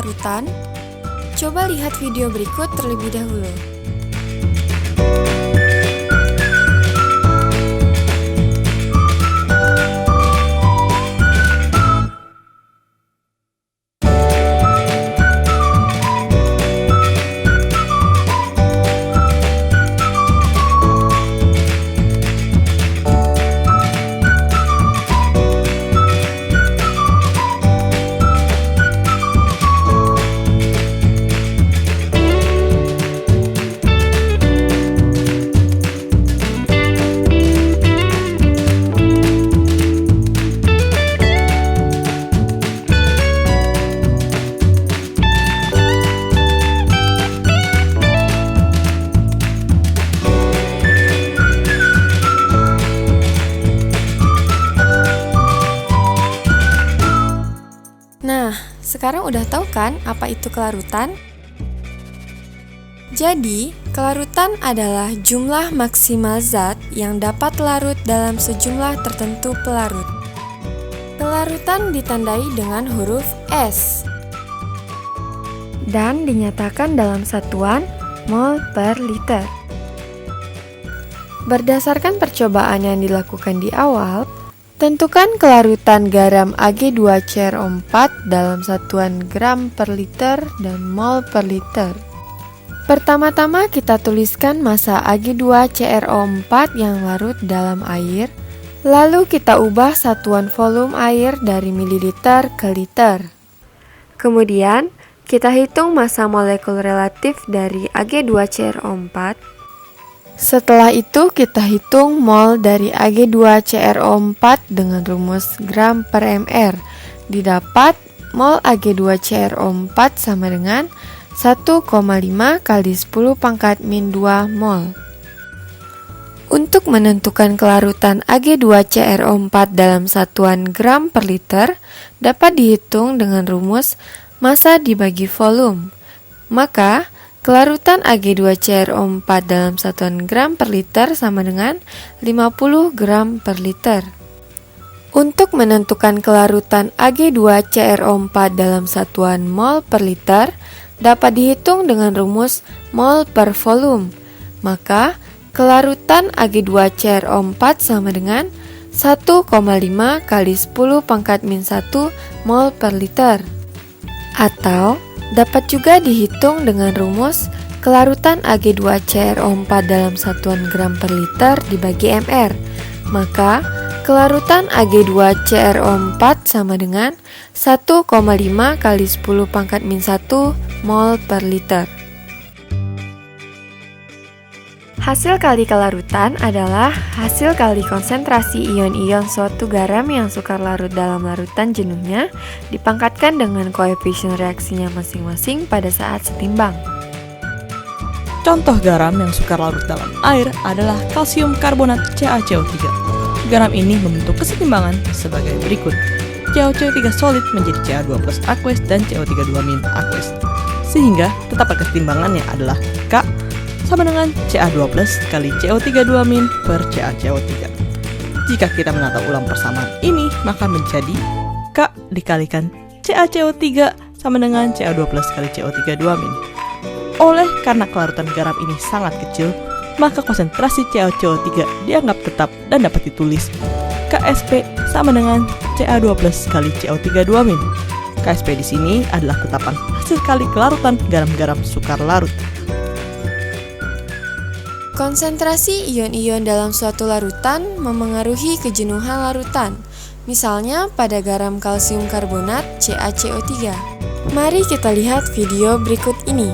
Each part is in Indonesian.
kelarutan? Coba lihat video berikut terlebih dahulu. Nah, sekarang udah tahu kan apa itu kelarutan? Jadi, kelarutan adalah jumlah maksimal zat yang dapat larut dalam sejumlah tertentu pelarut. Kelarutan ditandai dengan huruf S dan dinyatakan dalam satuan mol per liter. Berdasarkan percobaan yang dilakukan di awal, tentukan kelarutan garam Ag2CrO4 dalam satuan gram per liter dan mol per liter. Pertama-tama kita tuliskan massa Ag2CrO4 yang larut dalam air, lalu kita ubah satuan volume air dari mililiter ke liter. Kemudian, kita hitung massa molekul relatif dari Ag2CrO4. Setelah itu kita hitung mol dari Ag2CrO4 dengan rumus gram per mr. Didapat mol Ag2CrO4 sama dengan 1,5 kali 10 pangkat min 2 mol. Untuk menentukan kelarutan Ag2CrO4 dalam satuan gram per liter dapat dihitung dengan rumus massa dibagi volume. Maka kelarutan Ag2CrO4 dalam satuan gram per liter sama dengan 50 gram per liter. Untuk menentukan kelarutan Ag2CrO4 dalam satuan mol per liter, dapat dihitung dengan rumus mol per volume. Maka, kelarutan Ag2CrO4 sama dengan 1,5 kali 10 pangkat min 1 mol per liter. Atau, dapat juga dihitung dengan rumus kelarutan Ag2CrO4 dalam satuan gram per liter dibagi mr. Maka, kelarutan Ag2CrO4 sama dengan 1,5 kali 10 pangkat min 1 mol per liter. Hasil kali kelarutan adalah hasil kali konsentrasi ion-ion suatu garam yang sukar larut dalam larutan jenuhnya dipangkatkan dengan koefisien reaksinya masing-masing pada saat setimbang. Contoh garam yang sukar larut dalam air adalah kalsium karbonat CaCO3. Garam ini membentuk kesetimbangan sebagai berikut. CaCO3 solid menjadi Ca2 plus aqueous dan CO32 min aqueous. Sehingga tetap kesetimbangannya adalah K sama dengan Ca2 plus kali CO32 min per CaCO3. Jika kita menata ulang persamaan ini, maka menjadi K dikalikan CaCO3 sama dengan Ca2 plus kali CO32 min. Oleh karena kelarutan garam ini sangat kecil, maka konsentrasi CaCO3 dianggap tetap dan dapat ditulis KSP sama dengan Ca2 plus kali CO32 min. KSP di sini adalah tetapan hasil kali kelarutan garam-garam sukar larut. Konsentrasi ion-ion dalam suatu larutan memengaruhi kejenuhan larutan. Misalnya pada garam kalsium karbonat CaCO3. Mari kita lihat video berikut ini.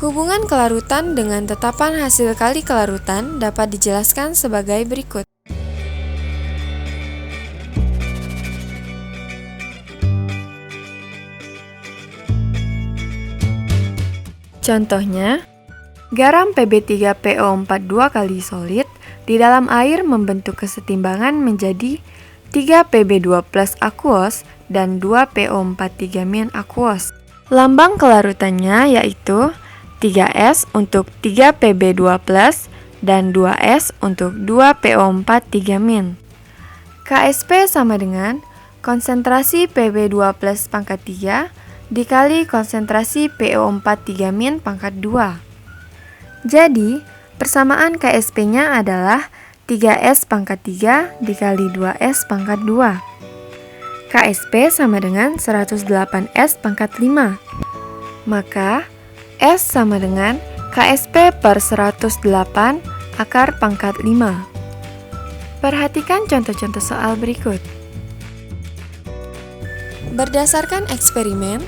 Hubungan kelarutan dengan tetapan hasil kali kelarutan dapat dijelaskan sebagai berikut. Contohnya, garam Pb3PO4 2 kali solid di dalam air membentuk kesetimbangan menjadi 3Pb2 plus aquos dan 2PO4 3- aquos. Lambang kelarutannya yaitu 3S untuk 3Pb2 plus dan 2S untuk 2PO4 3-. KSP sama dengan konsentrasi Pb2 plus pangkat 3 dikali konsentrasi PO4 3- pangkat 2. Jadi, persamaan KSP-nya adalah 3S pangkat 3 dikali 2S pangkat 2. KSP sama dengan 108S pangkat 5. Maka, S sama dengan KSP per 108 akar pangkat 5. Perhatikan contoh-contoh soal berikut. Berdasarkan eksperimen,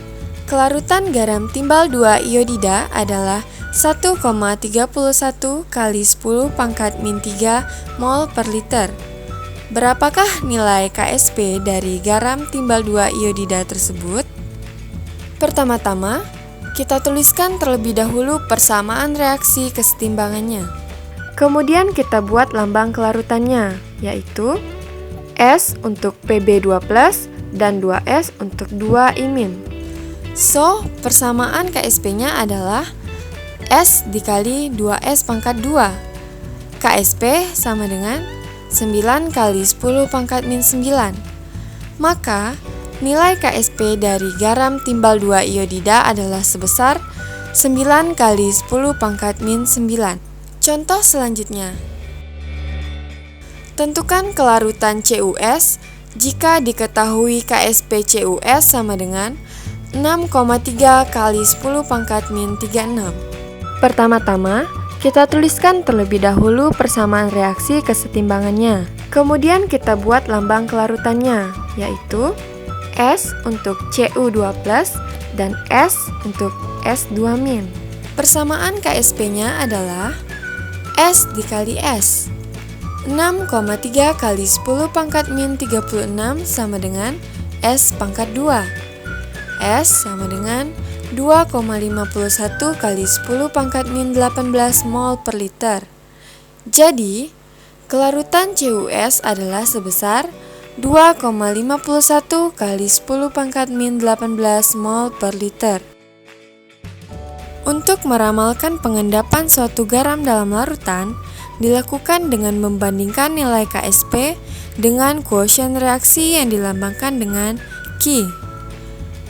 kelarutan garam timbal 2 iodida adalah 1,31 kali 10 pangkat min 3 mol per liter. Berapakah nilai KSP dari garam timbal 2 iodida tersebut? Pertama-tama, kita tuliskan terlebih dahulu persamaan reaksi kesetimbangannya. Kemudian kita buat lambang kelarutannya, yaitu S untuk Pb2+, dan 2S untuk 2-. So, persamaan KSP-nya adalah S dikali 2S pangkat 2. KSP sama dengan 9 kali 10 pangkat min 9. Maka, nilai KSP dari garam timbal 2 iodida adalah sebesar 9 kali 10 pangkat min 9. Contoh selanjutnya. Tentukan kelarutan CuS jika diketahui KSP CuS sama dengan 6,3 kali 10 pangkat min 36. Pertama-tama, kita tuliskan terlebih dahulu persamaan reaksi kesetimbangannya. Kemudian kita buat lambang kelarutannya, yaitu S untuk Cu2+, dan S untuk S2-. Persamaan KSP-nya adalah S dikali S. 6,3 kali 10 pangkat min 36 sama dengan S pangkat 2. S sama dengan 2,51 kali 10 pangkat min 18 mol per liter. Jadi, kelarutan CuS adalah sebesar 2,51 kali 10 pangkat min 18 mol per liter. Untuk meramalkan pengendapan suatu garam dalam larutan, dilakukan dengan membandingkan nilai KSP dengan quotient reaksi yang dilambangkan dengan Q.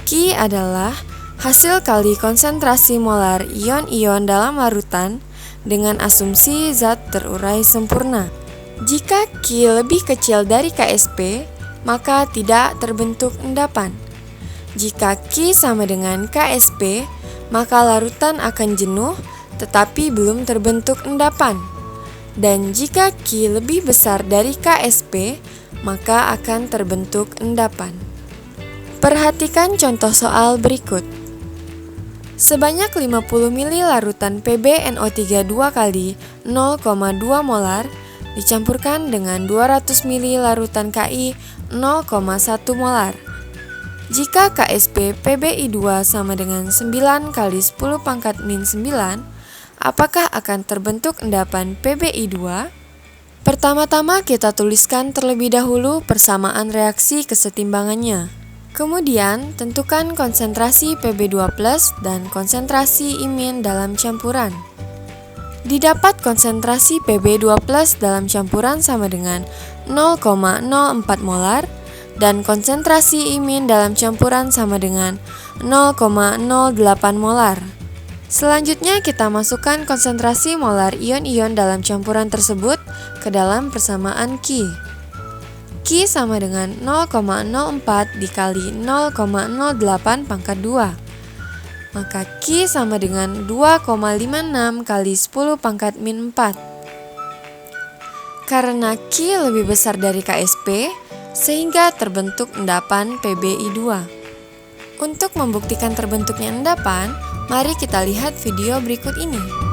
Q adalah hasil kali konsentrasi molar ion-ion dalam larutan dengan asumsi zat terurai sempurna. Jika Q lebih kecil dari KSP, maka tidak terbentuk endapan. Jika Q sama dengan KSP, maka larutan akan jenuh tetapi belum terbentuk endapan. Dan jika Q lebih besar dari KSP, maka akan terbentuk endapan. Perhatikan contoh soal berikut. Sebanyak 50 ml larutan PbNO3 2 kali 0,2 molar dicampurkan dengan 200 ml larutan Ki 0,1 molar. Jika KSP PbI2 sama dengan 9 kali 10 pangkat min 9, apakah akan terbentuk endapan PbI2? Pertama-tama kita tuliskan terlebih dahulu persamaan reaksi kesetimbangannya. Kemudian, tentukan konsentrasi Pb2+ dan konsentrasi imin dalam campuran. Didapat konsentrasi Pb2+ dalam campuran sama dengan 0,04 molar dan konsentrasi imin dalam campuran sama dengan 0,08 molar. Selanjutnya kita masukkan konsentrasi molar ion-ion dalam campuran tersebut ke dalam persamaan Q. Q sama dengan 0,04 dikali 0,08 pangkat 2. Maka Q sama dengan 2,56 kali 10 pangkat min 4. Karena Q lebih besar dari KSP, sehingga terbentuk endapan PbI2. Untuk membuktikan terbentuknya endapan, mari kita lihat video berikut ini.